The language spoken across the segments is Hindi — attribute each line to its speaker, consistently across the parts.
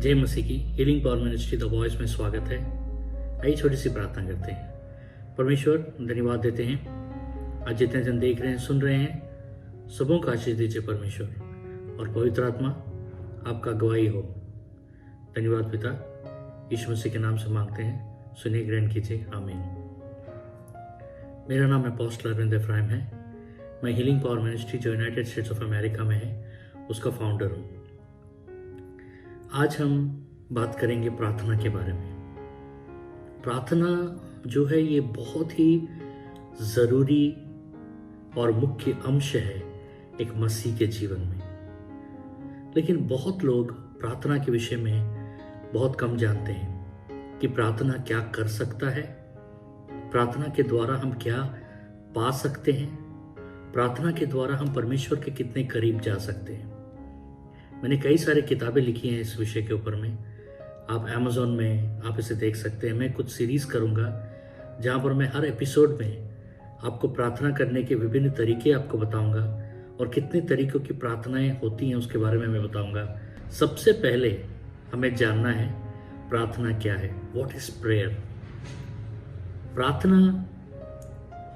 Speaker 1: जय मसीह की healing power ministry the voice में स्वागत है। आइए छोटी सी प्रार्थना करते हैं। परमेश्वर धन्यवाद देते हैं, आज जितने जन देख रहे हैं सुन रहे हैं सबों का आशीष दीजिए परमेश्वर, और पवित्र आत्मा आपका गवाही हो। धन्यवाद पिता, यीशु मसीह के नाम से मांगते हैं, सुनिए ग्रहण कीजिए, आमीन। मेरा नाम अपोस्टल अरविंद एफ्राइम है। मैं हीलिंग पावर मिनिस्ट्री जो यूनाइटेड स्टेट्स ऑफ अमेरिका में है उसका फाउंडर हूँ। आज हम बात करेंगे प्रार्थना के बारे में। प्रार्थना जो है ये बहुत ही ज़रूरी और मुख्य अंश है एक मसीह के जीवन में। लेकिन बहुत लोग प्रार्थना के विषय में बहुत कम जानते हैं कि प्रार्थना क्या कर सकता है, प्रार्थना के द्वारा हम क्या पा सकते हैं, प्रार्थना के द्वारा हम परमेश्वर के कितने करीब जा सकते हैं। मैंने कई सारे किताबें लिखी हैं इस विषय के ऊपर में। आप अमेज़ॉन में आप इसे देख सकते हैं। मैं कुछ सीरीज़ करूँगा जहाँ पर मैं हर एपिसोड में आपको प्रार्थना करने के विभिन्न तरीके आपको बताऊँगा और कितने तरीक़ों की प्रार्थनाएं होती हैं उसके बारे में मैं बताऊँगा। सबसे पहले हमें जानना है प्रार्थना क्या है। What is prayer? प्रार्थना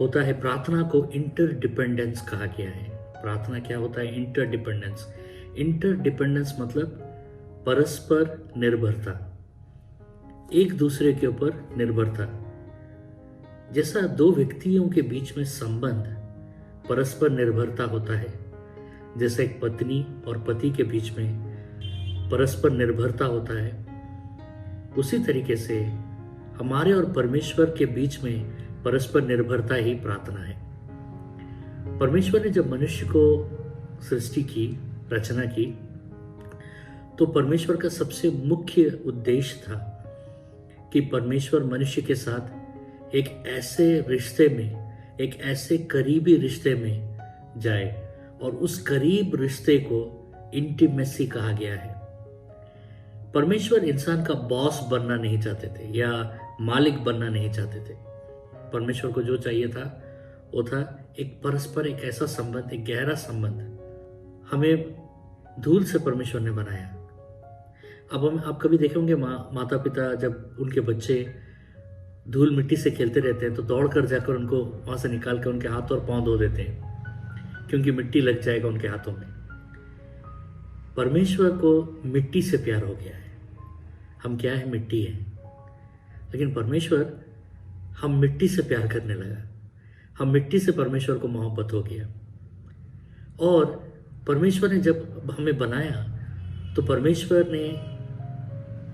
Speaker 1: होता है, प्रार्थना को इंटरडिपेंडेंस कहा गया है। प्रार्थना क्या होता है? इंटरडिपेंडेंस। इंटरडिपेंडेंस मतलब परस्पर निर्भरता, एक दूसरे के ऊपर निर्भरता। जैसा दो व्यक्तियों के बीच में संबंध परस्पर निर्भरता होता है, जैसे एक पत्नी और पति के बीच में परस्पर निर्भरता होता है, उसी तरीके से हमारे और परमेश्वर के बीच में परस्पर निर्भरता ही प्रार्थना है। परमेश्वर ने जब मनुष्य को सृष्टि की, रचना की, तो परमेश्वर का सबसे मुख्य उद्देश्य था कि परमेश्वर मनुष्य के साथ एक ऐसे रिश्ते में, एक ऐसे करीबी रिश्ते में जाए, और उस करीब रिश्ते को इंटीमेसी कहा गया है। परमेश्वर इंसान का बॉस बनना नहीं चाहते थे या मालिक बनना नहीं चाहते थे। परमेश्वर को जो चाहिए था वो था एक परस्पर, एक ऐसा संबंध, एक गहरा संबंध। हमें धूल से परमेश्वर ने बनाया। अब आप कभी देखे होंगे माता पिता जब उनके बच्चे धूल मिट्टी से खेलते रहते हैं तो दौड़ कर जाकर उनको वहाँ से निकाल कर उनके हाथ और पांव धो देते हैं, क्योंकि मिट्टी लग जाएगा उनके हाथों में। परमेश्वर को मिट्टी से प्यार हो गया है। हम क्या है? मिट्टी है। लेकिन परमेश्वर हम मिट्टी से प्यार करने लगा। हम मिट्टी से परमेश्वर को मोहब्बत हो गया। और परमेश्वर ने जब हमें बनाया तो परमेश्वर ने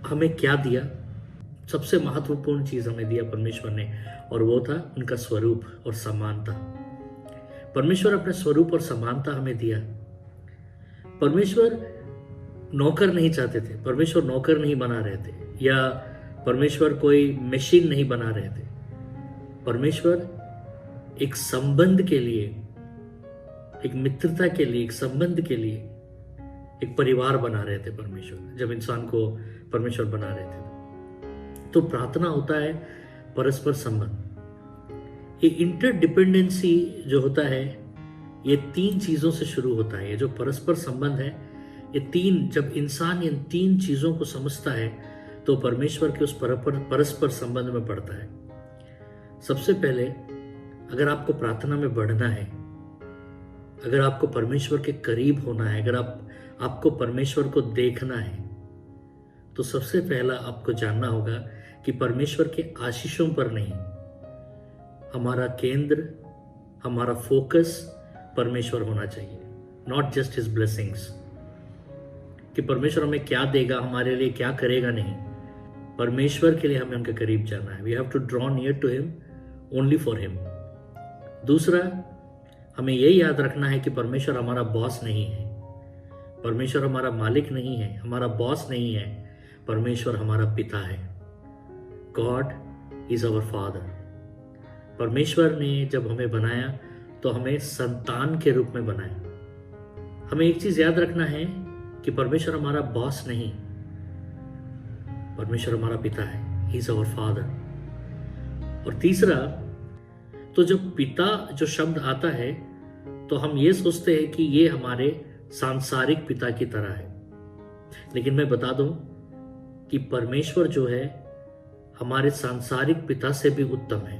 Speaker 1: हमें क्या दिया? सबसे महत्वपूर्ण चीज़ हमें दिया परमेश्वर ने, और वो था उनका स्वरूप और समानता। परमेश्वर अपने स्वरूप और समानता हमें दिया। परमेश्वर नौकर नहीं चाहते थे, परमेश्वर नौकर नहीं बना रहे थे, या परमेश्वर कोई मशीन नहीं बना रहे थे। परमेश्वर एक संबंध के लिए, एक मित्रता के लिए, एक संबंध के लिए एक परिवार बना रहे थे परमेश्वर, जब इंसान को परमेश्वर बना रहे थे। तो प्रार्थना होता है परस्पर संबंध। ये इंटरडिपेंडेंसी जो होता है ये तीन चीजों से शुरू होता है। ये जो परस्पर संबंध है, ये तीन, जब इंसान इन तीन चीजों को समझता है तो परमेश्वर के उस परस्पर संबंध में पड़ता है। सबसे पहले अगर आपको प्रार्थना में बढ़ना है, अगर आपको परमेश्वर के करीब होना है, अगर आपको परमेश्वर को देखना है, तो सबसे पहला आपको जानना होगा कि परमेश्वर के आशीषों पर नहीं, हमारा केंद्र, हमारा फोकस परमेश्वर होना चाहिए। नॉट जस्ट हिज ब्लेसिंग्स, कि परमेश्वर हमें क्या देगा, हमारे लिए क्या करेगा, नहीं। परमेश्वर के लिए हमें उनके करीब जाना है। We have to draw near to him, only for him. दूसरा, हमें ये याद रखना है कि परमेश्वर हमारा बॉस नहीं है, परमेश्वर हमारा मालिक नहीं है, हमारा बॉस नहीं है। परमेश्वर हमारा पिता है। God is our father. परमेश्वर ने जब हमें बनाया तो हमें संतान के रूप में बनाया। हमें एक चीज याद रखना है कि परमेश्वर हमारा बॉस नहीं, परमेश्वर हमारा पिता है। He is our father. और तीसरा, तो जब पिता जो शब्द आता है तो हम ये सोचते हैं कि ये हमारे सांसारिक पिता की तरह है, लेकिन मैं बता दूं कि परमेश्वर जो है हमारे सांसारिक पिता से भी उत्तम है।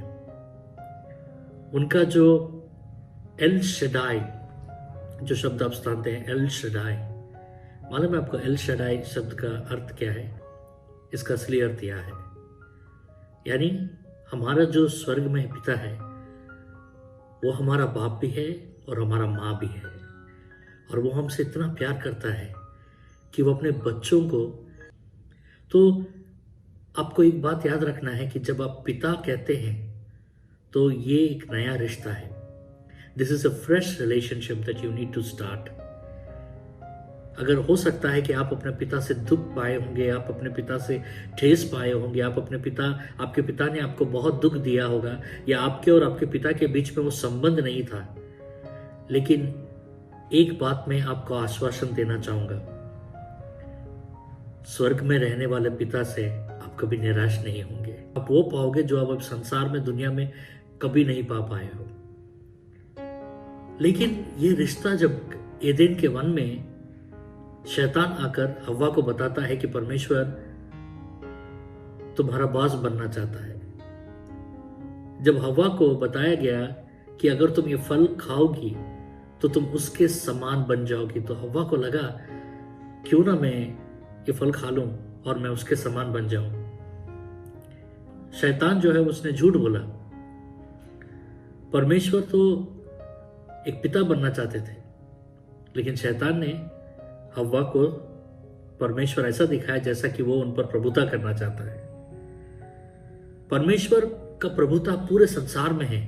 Speaker 1: उनका जो एल शडाई, जो शब्द आप जानते हैं एल शडाई, मालूम है आपको एल शडाई शब्द का अर्थ क्या है? इसका असली अर्थ यह है, यानी हमारा जो स्वर्ग में पिता है वो हमारा बाप भी है और हमारा माँ भी है, और वो हमसे इतना प्यार करता है कि वो अपने बच्चों को, तो आपको एक बात याद रखना है कि जब आप पिता कहते हैं तो ये एक नया रिश्ता है। This is a fresh relationship that you need to start. अगर हो सकता है कि आप अपने पिता से दुख पाए होंगे, आप अपने पिता से ठेस पाए होंगे, आपके पिता ने आपको बहुत दुख दिया होगा, या आपके और आपके पिता के बीच में वो संबंध नहीं था, लेकिन एक बात मैं आपको आश्वासन देना चाहूंगा, स्वर्ग में रहने वाले पिता से आप कभी निराश नहीं होंगे। आप वो पाओगे जो आप संसार में, दुनिया में कभी नहीं पा पाए हो। लेकिन ये रिश्ता जब एदेन के वन में शैतान आकर हव्वा को बताता है कि परमेश्वर तुम्हारा बॉस बनना चाहता है, जब हव्वा को बताया गया कि अगर तुम ये फल खाओगी तो तुम उसके समान बन जाओगी, तो हव्वा को लगा क्यों ना मैं ये फल खा लूं और मैं उसके समान बन जाऊं। शैतान जो है उसने झूठ बोला। परमेश्वर तो एक पिता बनना चाहते थे, लेकिन शैतान ने हव्वा को परमेश्वर ऐसा दिखाया जैसा कि वो उन पर प्रभुता करना चाहता है। परमेश्वर का प्रभुता पूरे संसार में है,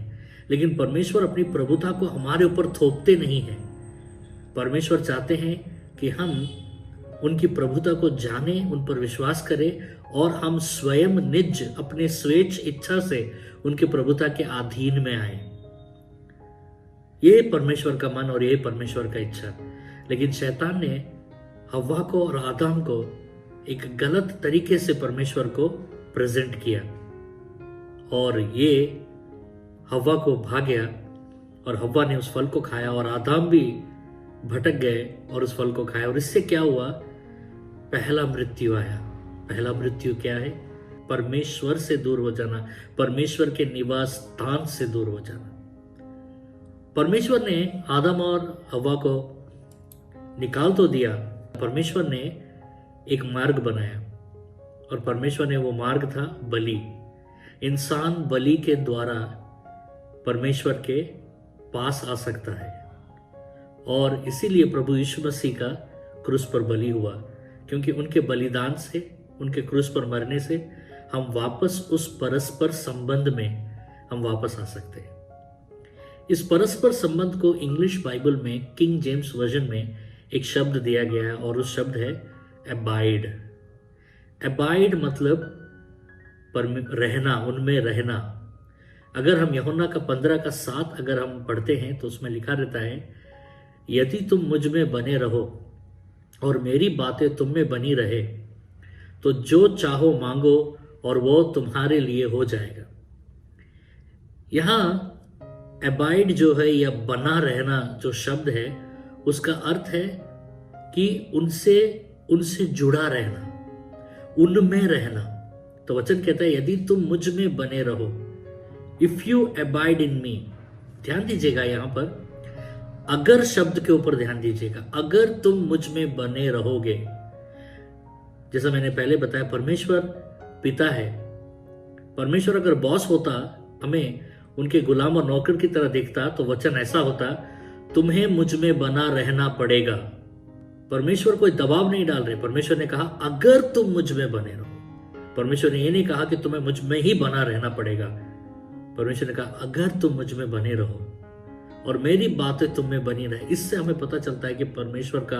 Speaker 1: लेकिन परमेश्वर अपनी प्रभुता को हमारे ऊपर थोपते नहीं है। परमेश्वर चाहते हैं कि हम उनकी प्रभुता को जाने, उन पर विश्वास करें, और हम स्वयं निज अपने स्वेच्छ इच्छा से उनकी प्रभुता के अधीन में आए। ये परमेश्वर का मन और ये परमेश्वर का इच्छा। लेकिन शैतान ने हव्वा को और आदम को एक गलत तरीके से परमेश्वर को प्रेजेंट किया, और ये हव्वा को भाग गया, और हव्वा ने उस फल को खाया, और आदम भी भटक गए और उस फल को खाया। और इससे क्या हुआ? पहला मृत्यु आया। पहला मृत्यु क्या है? परमेश्वर से दूर हो जाना, परमेश्वर के निवास स्थान से दूर हो जाना। परमेश्वर ने आदम और हव्वा को निकाल तो दिया, परमेश्वर ने एक मार्ग बनाया, और परमेश्वर ने वो मार्ग था बलि। इंसान बलि के द्वारा परमेश्वर के पास आ सकता है, और इसीलिए प्रभु यीशु मसीह का क्रूस पर बलि हुआ, क्योंकि उनके बलिदान से, उनके क्रूस पर मरने से हम वापस उस परस्पर संबंध में हम वापस आ सकते हैं। इस परस्पर संबंध को इंग्लिश बाइबल में किंग जेम्स वर्जन में एक शब्द दिया गया है, और उस शब्द है अबाइड। अबाइड मतलब रहना, उनमें रहना। अगर हम यूहन्ना का 15:7 अगर हम पढ़ते हैं तो उसमें लिखा रहता है, यदि तुम मुझ में बने रहो और मेरी बातें तुम में बनी रहे तो जो चाहो मांगो और वो तुम्हारे लिए हो जाएगा। यहां अबाइड जो है, या बना रहना जो शब्द है, उसका अर्थ है कि उनसे जुड़ा रहना, उनमें रहना। तो वचन कहता है यदि तुम मुझ में बने रहो, इफ यू अबाइड इन मी। ध्यान दीजिएगा यहां पर अगर शब्द के ऊपर ध्यान दीजिएगा, अगर तुम मुझ में बने रहोगे। जैसा मैंने पहले बताया, परमेश्वर पिता है। परमेश्वर अगर बॉस होता, हमें उनके गुलाम और नौकर की तरह देखता, तो वचन ऐसा होता, तुम्हें मुझ में बना रहना पड़ेगा। परमेश्वर कोई दबाव नहीं डाल रहे। परमेश्वर ने कहा अगर तुम मुझ में बने रहो। परमेश्वर ने यह नहीं कहा कि तुम्हें मुझ में ही बना रहना पड़ेगा। परमेश्वर ने कहा अगर तुम मुझ में बने रहो और मेरी बातें तुम में बनी रहे। इससे हमें पता चलता है कि परमेश्वर का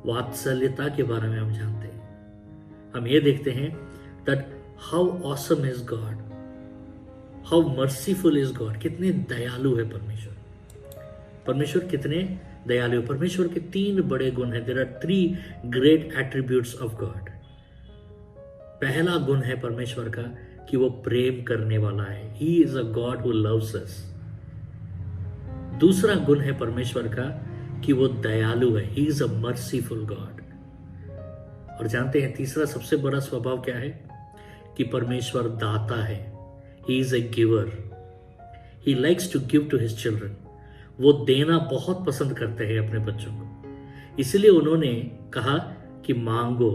Speaker 1: वात्सल्यता के बारे में हम जानते हैं। हम ये देखते हैं that how awesome is God, how merciful is God. कितने दयालु है परमेश्वर। परमेश्वर कितने दयालु है। परमेश्वर के 3 बड़े गुण हैं। There are 3 great attributes of God. पहला गुण है परमेश्वर का कि वो प्रेम करने वाला है। He is a God who loves अस। दूसरा गुण है परमेश्वर का कि वो दयालु है। He is a merciful God. और जानते हैं तीसरा सबसे बड़ा स्वभाव क्या है? कि परमेश्वर दाता है। He is a giver. He likes to give to his children. वो देना बहुत पसंद करते हैं अपने बच्चों को। इसलिए उन्होंने कहा कि मांगो,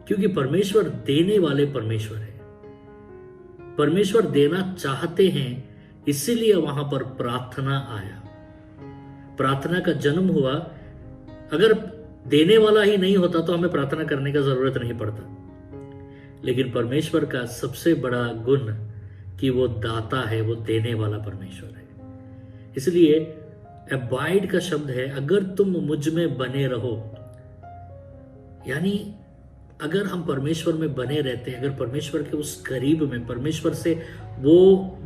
Speaker 1: क्योंकि परमेश्वर देने वाले परमेश्वर है। परमेश्वर देना चाहते हैं, इसीलिए वहां पर प्रार्थना आया, प्रार्थना का जन्म हुआ। अगर देने वाला ही नहीं होता तो हमें प्रार्थना करने का जरूरत नहीं पड़ता। लेकिन परमेश्वर का सबसे बड़ा गुण कि वो दाता है, वो देने वाला परमेश्वर है। इसलिए अबाइड का शब्द है, अगर तुम मुझ में बने रहो, यानी अगर हम परमेश्वर में बने रहते हैं, अगर परमेश्वर के उस करीब में, परमेश्वर से वो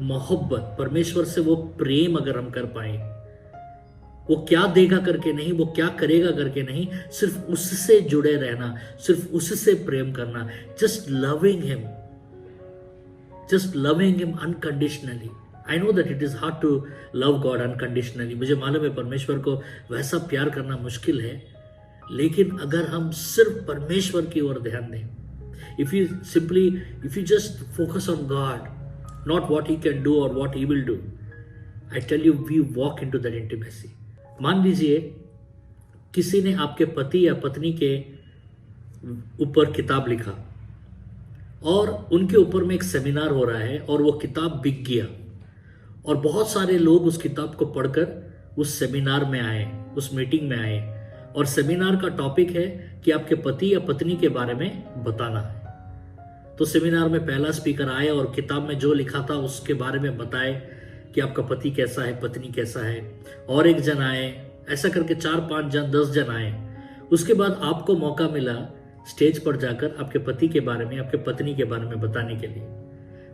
Speaker 1: मोहब्बत, परमेश्वर से वो प्रेम अगर हम कर पाए, वो क्या देगा करके नहीं, वो क्या करेगा करके नहीं, सिर्फ उससे जुड़े रहना, सिर्फ उससे प्रेम करना, just loving him unconditionally. I know that it is hard to love God unconditionally. मुझे मालूम है परमेश्वर को वैसा प्यार करना मुश्किल है, लेकिन अगर हम सिर्फ परमेश्वर की ओर ध्यान दें, if you just focus on God, not what he can do और what he will do, I tell you we walk into that intimacy. मान लीजिए किसी ने आपके पति या पत्नी के ऊपर किताब लिखा और उनके ऊपर में एक सेमिनार हो रहा है और वो किताब बिक गया और बहुत सारे लोग उस किताब को पढ़कर उस सेमिनार में आए, उस मीटिंग में आए, और सेमिनार का टॉपिक है कि आपके पति या पत्नी के बारे में बताना है। तो सेमिनार में पहला स्पीकर आए और किताब में जो लिखा था उसके बारे में बताए कि आपका पति कैसा है, पत्नी कैसा है, और एक जन आए, ऐसा करके 4, 5 जन, 10 जन आए। उसके बाद आपको मौका मिला स्टेज पर जाकर आपके पति के बारे में, आपके पत्नी के बारे में बताने के लिए।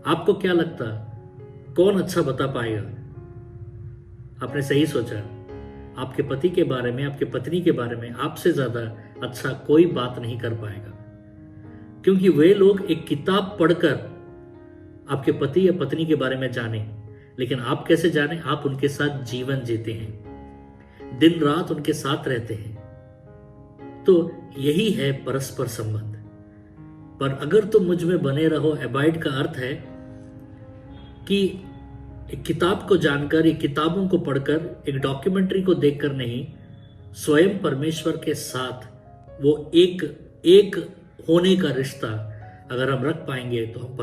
Speaker 1: आपको क्या लगता, कौन अच्छा बता पाएगा? आपने सही सोचा, आपके पति के बारे में, आपके पत्नी के बारे में आपसे ज्यादा अच्छा कोई बात नहीं कर पाएगा, क्योंकि वे लोग एक किताब पढ़कर आपके पति या पत्नी के बारे में जाने, लेकिन आप कैसे जाने? आप उनके साथ जीवन जीते हैं, दिन रात उनके साथ रहते हैं। तो यही है परस्पर संबंध। पर अगर तुम मुझ में बने रहो, अबाइड का अर्थ है कि एक किताब को जानकर, एक किताबों को पढ़कर, एक डॉक्यूमेंट्री को देखकर नहीं, स्वयं परमेश्वर के साथ वो एक होने का रिश्ता अगर हम रख पाएंगे तो हम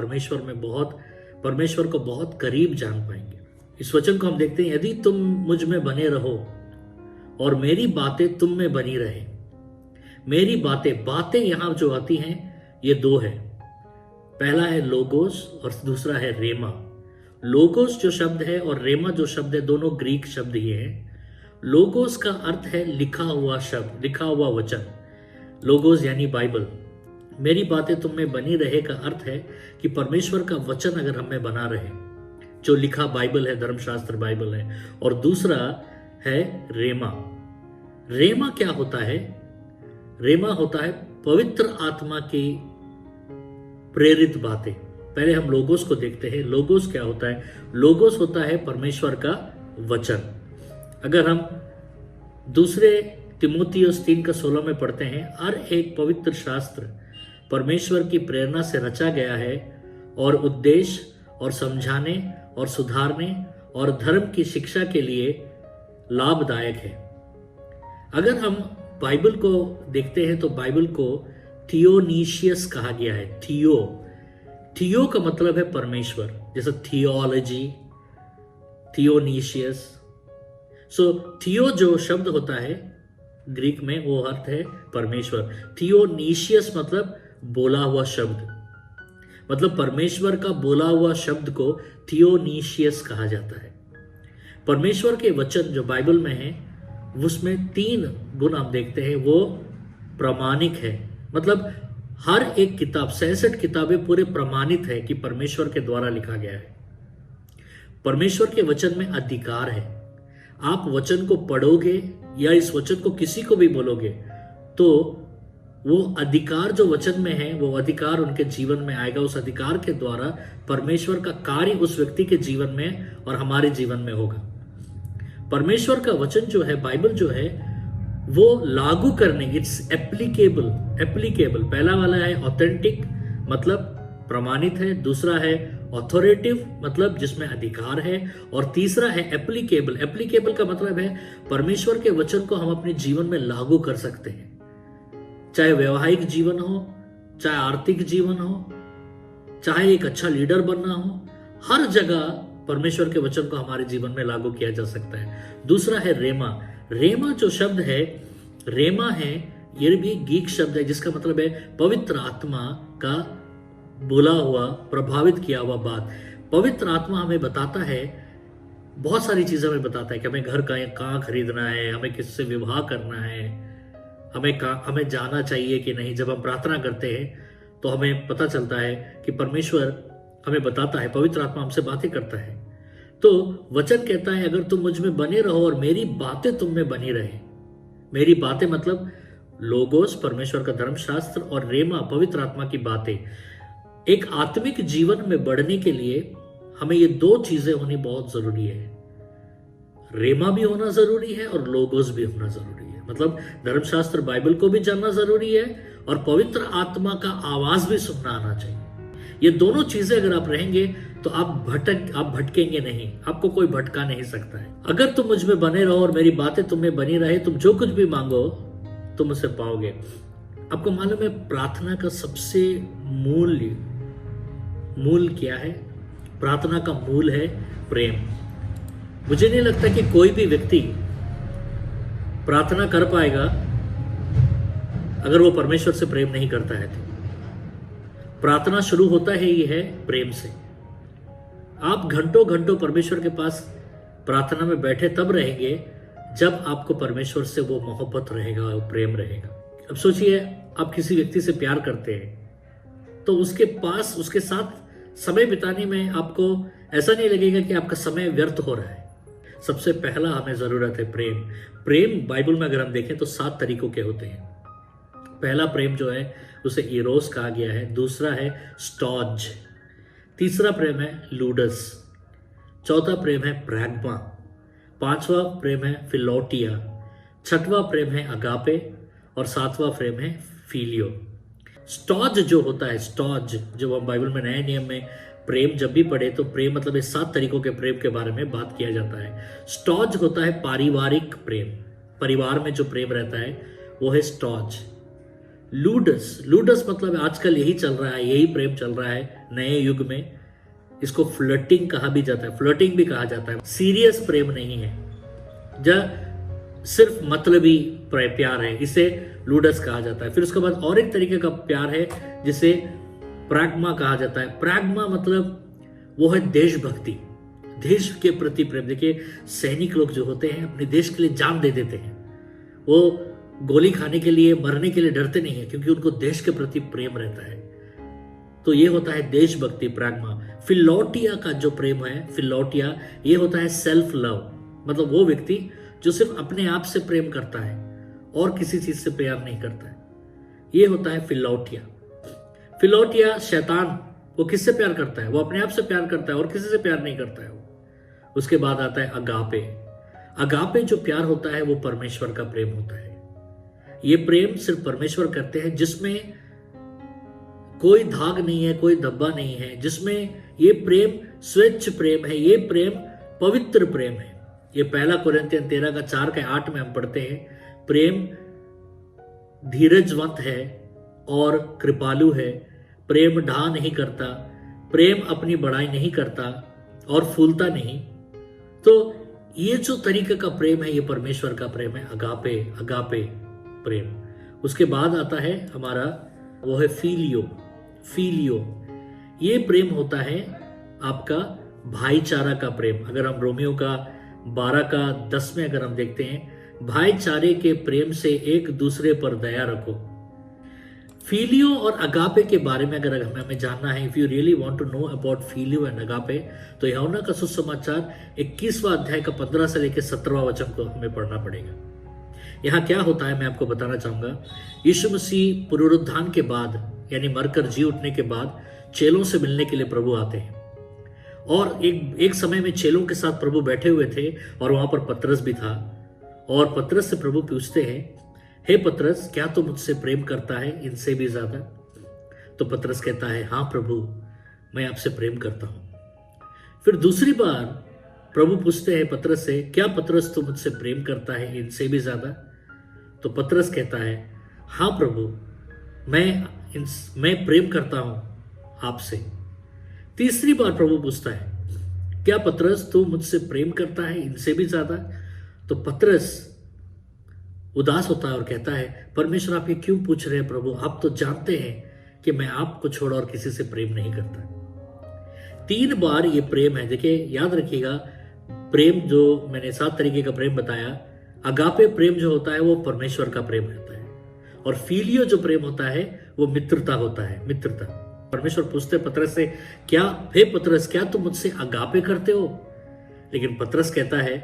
Speaker 1: परमेश्वर को बहुत करीब जान पाएंगे। इस वचन को हम देखते हैं, यदि तुम मुझ में बने रहो और मेरी बातें तुम में बनी रहे। मेरी बातें यहां जो आती हैं ये 2 है। पहला है लोगोस और दूसरा है रेमा। लोगोस जो शब्द है और रेमा जो शब्द है, दोनों ग्रीक शब्द ही हैं। लोगोस का अर्थ है लिखा हुआ शब्द, लिखा हुआ वचन। लोगोस यानी बाइबल। मेरी बातें तुम में बनी रहे का अर्थ है कि परमेश्वर का वचन अगर हम में बना रहे, जो लिखा बाइबल है, धर्मशास्त्र बाइबल है। और दूसरा है रेमा। रेमा क्या होता है? रेमा होता है पवित्र आत्मा की प्रेरित बातें। पहले हम लोगोस को देखते हैं। लोगोस क्या होता है? लोगोस होता है परमेश्वर का वचन। अगर हम दूसरे तिमोथियुस 3:16 में पढ़ते हैं, हर एक पवित्र शास्त्र परमेश्वर की प्रेरणा से रचा गया है और उद्देश्य और समझाने और सुधारने और धर्म की शिक्षा के लिए लाभदायक है। अगर हम बाइबल को देखते हैं तो बाइबल को थियोनीशियस कहा गया है। थियो का मतलब है परमेश्वर, जैसे थियोलॉजी, थियोनीशियस। सो थियो जो शब्द होता है ग्रीक में, वो अर्थ है परमेश्वर। थियोनीशियस मतलब बोला हुआ शब्द, मतलब परमेश्वर का बोला हुआ शब्द को थियोनीशियस कहा जाता है। परमेश्वर के वचन जो बाइबल में है उसमें 3 गुण हम देखते हैं। वो प्रामाणिक है, मतलब हर एक किताब, 66 किताबें पूरे प्रमाणित है कि परमेश्वर के द्वारा लिखा गया है। परमेश्वर के वचन में अधिकार है। आप वचन को पढ़ोगे या इस वचन को किसी को भी बोलोगे तो वो अधिकार जो वचन में है, वो अधिकार उनके जीवन में आएगा। उस अधिकार के द्वारा परमेश्वर का कार्य उस व्यक्ति के जीवन में और हमारे जीवन में होगा। परमेश्वर का वचन जो है, बाइबल जो है, वो लागू करने, इट्स एप्लीकेबल। एप्लीकेबल पहला वाला है ऑथेंटिक, मतलब प्रमाणित है। दूसरा है ऑथोरेटिव, मतलब जिसमें अधिकार है। और तीसरा है एप्लीकेबल। एप्लीकेबल का मतलब है परमेश्वर के वचन को हम अपने जीवन में लागू कर सकते हैं, चाहे वैवाहिक जीवन हो, चाहे आर्थिक जीवन हो, चाहे एक अच्छा लीडर बनना हो, हर जगह परमेश्वर के वचन को हमारे जीवन में लागू किया जा सकता है। दूसरा है रेमा। रेमा जो शब्द है, रेमा है, ये भी ग्रीक शब्द है जिसका मतलब है पवित्र आत्मा का बोला हुआ, प्रभावित किया हुआ बात। पवित्र आत्मा हमें बताता है, बहुत सारी चीजें हमें बताता है कि हमें घर का कहाँ खरीदना है, हमें किससे विवाह करना है, हमें जाना चाहिए कि नहीं। जब हम प्रार्थना करते हैं तो हमें पता चलता है कि परमेश्वर हमें बताता है, पवित्र आत्मा हमसे बातें करता है। तो वचन कहता है अगर तुम मुझ में बने रहो और मेरी बातें तुम में बनी रहे। मेरी बातें मतलब लोगोस, परमेश्वर का धर्मशास्त्र, और रेमा, पवित्र आत्मा की बातें। एक आत्मिक जीवन में बढ़ने के लिए हमें ये दो चीजें होनी बहुत जरूरी है। रेमा भी होना जरूरी है और लोगोस भी होना जरूरी है। मतलब धर्मशास्त्र, बाइबल को भी जानना जरूरी है और पवित्र आत्मा का आवाज भी सुनना आना चाहिए। ये दोनों चीजें अगर आप रहेंगे तो आप भटकेंगे नहीं, आपको कोई भटका नहीं सकता है। अगर तुम मुझ में बने रहो और मेरी बातें तुम में बनी रहे, तुम जो कुछ भी मांगो तुम उसे पाओगे। आपको मालूम है प्रार्थना का सबसे मूल क्या है? प्रार्थना का मूल है प्रेम। मुझे नहीं लगता कि कोई भी व्यक्ति प्रार्थना कर पाएगा अगर वो परमेश्वर से प्रेम नहीं करता है। तो प्रार्थना शुरू होता है ये है प्रेम से। आप घंटों घंटों परमेश्वर के पास प्रार्थना में बैठे तब रहेंगे जब आपको परमेश्वर से वो मोहब्बत रहेगा, वो प्रेम रहेगा। अब सोचिए, आप किसी व्यक्ति से प्यार करते हैं तो उसके पास, उसके साथ समय बिताने में आपको ऐसा नहीं लगेगा कि आपका समय व्यर्थ हो रहा है। सबसे पहला हमें जरूरत है प्रेम। प्रेम बाइबल में अगर हम देखें तो 7 तरीकों के होते हैं। पहला प्रेम जो है उसे इरोस कहा गया है। दूसरा है स्टॉज। तीसरा प्रेम है लूडस। चौथा प्रेम है प्रैग्मा। पांचवा प्रेम है फिलोटिया। छठवां प्रेम है अगापे और सातवां प्रेम है फीलियो। स्टॉज जो होता है, स्टॉज जो हम बाइबल में नए नियम में प्रेम जब भी पढ़े तो प्रेम मतलब इस 7 तरीकों के प्रेम के बारे में बात किया जाता है। स्टॉज होता है पारिवारिक प्रेम, परिवार में जो प्रेम रहता है वो है स्टॉज। लूडस मतलब आजकल यही चल रहा है, यही प्रेम चल रहा है नए युग में। इसको फ्लर्टिंग कहा भी जाता है, फ्लर्टिंग भी कहा जाता है। सीरियस प्रेम नहीं है, जो सिर्फ मतलबी प्यार है, इसे लूडस कहा जाता है। फिर उसके बाद और एक तरीके का प्यार है जिसे प्रैग्मा कहा जाता है। प्रैग्मा मतलब वो है देशभक्ति, देश के प्रति प्रेम। देखिए सैनिक लोग जो होते हैं अपने देश के लिए जान दे देते हैं। वो गोली खाने के लिए, मरने के लिए डरते नहीं है क्योंकि उनको देश के प्रति प्रेम रहता है। तो ये होता है देशभक्ति, प्रैग्मा। फिलोटिया का जो प्रेम है, फिलोटिया, ये होता है सेल्फ लव। मतलब वो व्यक्ति जो सिर्फ अपने आप से प्रेम करता है और किसी चीज से प्यार नहीं करता है, ये होता है फिलोटिया। फिलोटिया शैतान, वो किससे प्यार करता है? वो अपने आप से प्यार करता है और किसी से प्यार नहीं करता है वो। उसके बाद आता है अगापे। अगापे जो प्यार होता है वो परमेश्वर का प्रेम होता है। ये प्रेम सिर्फ परमेश्वर करते हैं, जिसमें कोई धाग नहीं है, कोई धब्बा नहीं है, जिसमें ये प्रेम स्वच्छ प्रेम है, ये प्रेम पवित्र प्रेम है। ये पहला कुरिन्थियन 13:4-8 में हम पढ़ते हैं, प्रेम धीरजवंत है और कृपालु है, प्रेम ढा नहीं करता, प्रेम अपनी बड़ाई नहीं करता और फूलता नहीं। तो ये जो तरीके का प्रेम है ये परमेश्वर का प्रेम है, अगापे, अगापे प्रेम। उसके बाद आता है हमारा वो है फीलियो। फीलियो ये प्रेम होता है आपका भाईचारा का प्रेम। अगर हम रोमियो का 12:10 में अगर हम देखते हैं, भाईचारे के प्रेम से एक दूसरे पर दया रखो। फीलियो और अगापे के बारे में अगर हमें जानना है, if you really want to know about phileo and agape, तो यूहन्ना का सुसमाचार 21वां अध्याय का 15 से लेकर 17वां वचन को हमें पढ़ना पड़ेगा। यहाँ क्या होता है मैं आपको बताना चाहूंगा। यीशु मसीह पुनरुत्थान के बाद, यानी मरकर जी उठने के बाद, चेलों से मिलने के लिए प्रभु आते हैं। और एक समय में चेलों के साथ प्रभु बैठे हुए थे और वहां पर पतरस भी था। और पतरस से प्रभु पूछते हैं, हे पतरस, क्या तू मुझसे प्रेम करता है इनसे भी ज्यादा? तो पतरस कहता है, हाँ प्रभु, मैं आपसे प्रेम करता हूं। फिर दूसरी बार प्रभु पूछते हैं पतरस से, क्या पतरस तू मुझसे प्रेम करता है इनसे भी ज्यादा? तो पतरस कहता है, हाँ प्रभु, मैं प्रेम करता हूं आपसे। तीसरी बार प्रभु पूछता है, क्या पतरस तू मुझसे प्रेम करता है इनसे भी ज्यादा? तो पतरस उदास होता है और कहता है, परमेश्वर आप ये क्यों पूछ रहे हैं प्रभु? आप तो जानते हैं कि मैं आपको छोड़ और किसी से प्रेम नहीं करता। 3 बार ये प्रेम है। देखिए, याद रखिएगा, प्रेम जो मैंने 7 तरीके का प्रेम बताया, अगापे प्रेम जो होता है वो परमेश्वर का प्रेम होता है, और फीलियो जो प्रेम होता है वो मित्रता होता है, मित्रता। परमेश्वर पूछते पतरस से, क्या हे पतरस, क्या तुम मुझसे अगापे करते हो? लेकिन पतरस कहता है,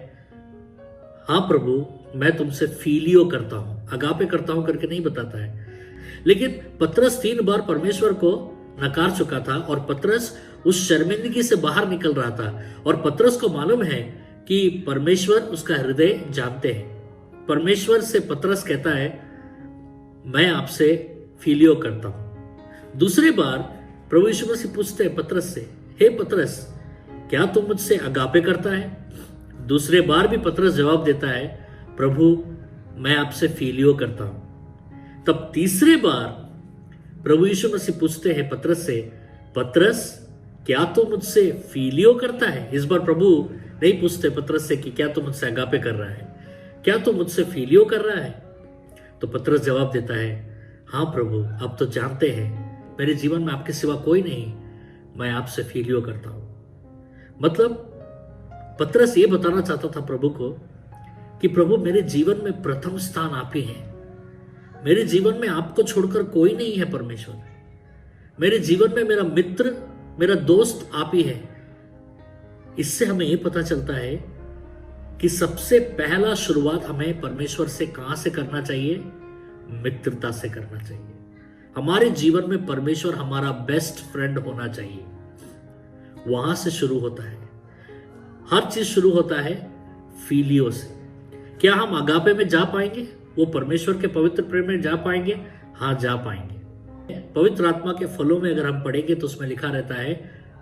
Speaker 1: हाँ प्रभु, मैं तुमसे फीलियो करता हूं, अगापे करता हूं करके नहीं बताता है। लेकिन पतरस 3 बार परमेश्वर को नकार चुका था और पतरस उस शर्मिंदगी से बाहर निकल रहा था, और पतरस को मालूम है कि परमेश्वर उसका हृदय जानते हैं। परमेश्वर से पतरस कहता है, मैं आपसे फीलियो करता हूं। दूसरी बार प्रभु यीशु मसीह पूछते हैं पतरस से, हे पतरस, क्या तुम मुझसे अगापे करता है? दूसरे बार भी पतरस जवाब देता है, प्रभु, मैं आपसे फीलियो करता हूं। तब तीसरे बार प्रभु यीशु मसीह पूछते हैं पतरस से, पतरस, क्या तू मुझसे फीलियो करता है? इस बार प्रभु नहीं पूछते पतरस से कि क्या तू मुझसे अगापे कर रहा है, क्या तू मुझसे फीलियो कर रहा है? तो पतरस जवाब देता है, हाँ प्रभु, आप तो जानते हैं मेरे जीवन में आपके सिवा कोई नहीं, मैं आपसे फीलियो करता हूं। मतलब पतरस ये बताना चाहता था प्रभु को कि प्रभु, मेरे जीवन में प्रथम स्थान आप ही हैं। मेरे जीवन में आपको छोड़कर कोई नहीं है परमेश्वर। मेरे जीवन में मेरा मित्र, मेरा दोस्त आप ही है। इससे हमें यह पता चलता है कि सबसे पहला शुरुआत हमें परमेश्वर से कहां से करना चाहिए? मित्रता से करना चाहिए। हमारे जीवन में परमेश्वर हमारा बेस्ट फ्रेंड होना चाहिए। वहां से शुरू होता है, हर चीज शुरू होता है फीलियो से। क्या हम अगापे में जा पाएंगे? वो परमेश्वर के पवित्र प्रेम में जा पाएंगे? हाँ, जा पाएंगे। पवित्र आत्मा के फलों में अगर हम पढ़ेंगे तो उसमें लिखा रहता है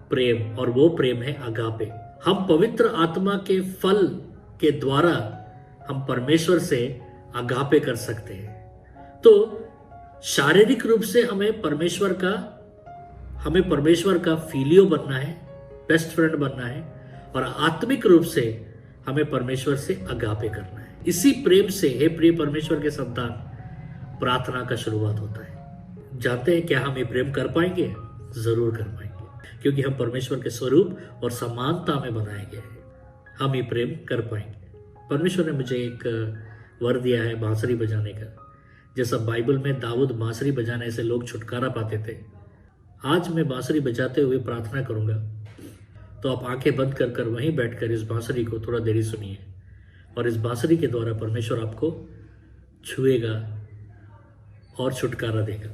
Speaker 1: प्रेम, और वो प्रेम है अगापे। हम पवित्र आत्मा के फल के द्वारा हम परमेश्वर से अगापे कर सकते हैं। तो शारीरिक रूप से हमें परमेश्वर का फीलियो बनना है, बेस्ट फ्रेंड बनना है, और आत्मिक रूप से हमें परमेश्वर से अगापे करना है। इसी प्रेम से, हे प्रिय परमेश्वर के संतान, प्रार्थना का शुरुआत होता है। जानते हैं क्या हम ये प्रेम कर पाएंगे? जरूर कर पाएंगे, क्योंकि हम परमेश्वर के स्वरूप और समानता में बनाए गए हैं। हम ये प्रेम कर पाएंगे। परमेश्वर ने मुझे एक वर दिया है बांसुरी बजाने का। जैसा बाइबल में दाऊद बांसुरी बजाने से लोग छुटकारा पाते थे, आज मैं बांसुरी बजाते हुए प्रार्थना करूंगा। तो आप आंखें बंद कर कर वहीं बैठकर इस बांसुरी को थोड़ा देरी सुनिए, और इस बांसुरी के द्वारा परमेश्वर आपको छुएगा और छुटकारा देगा।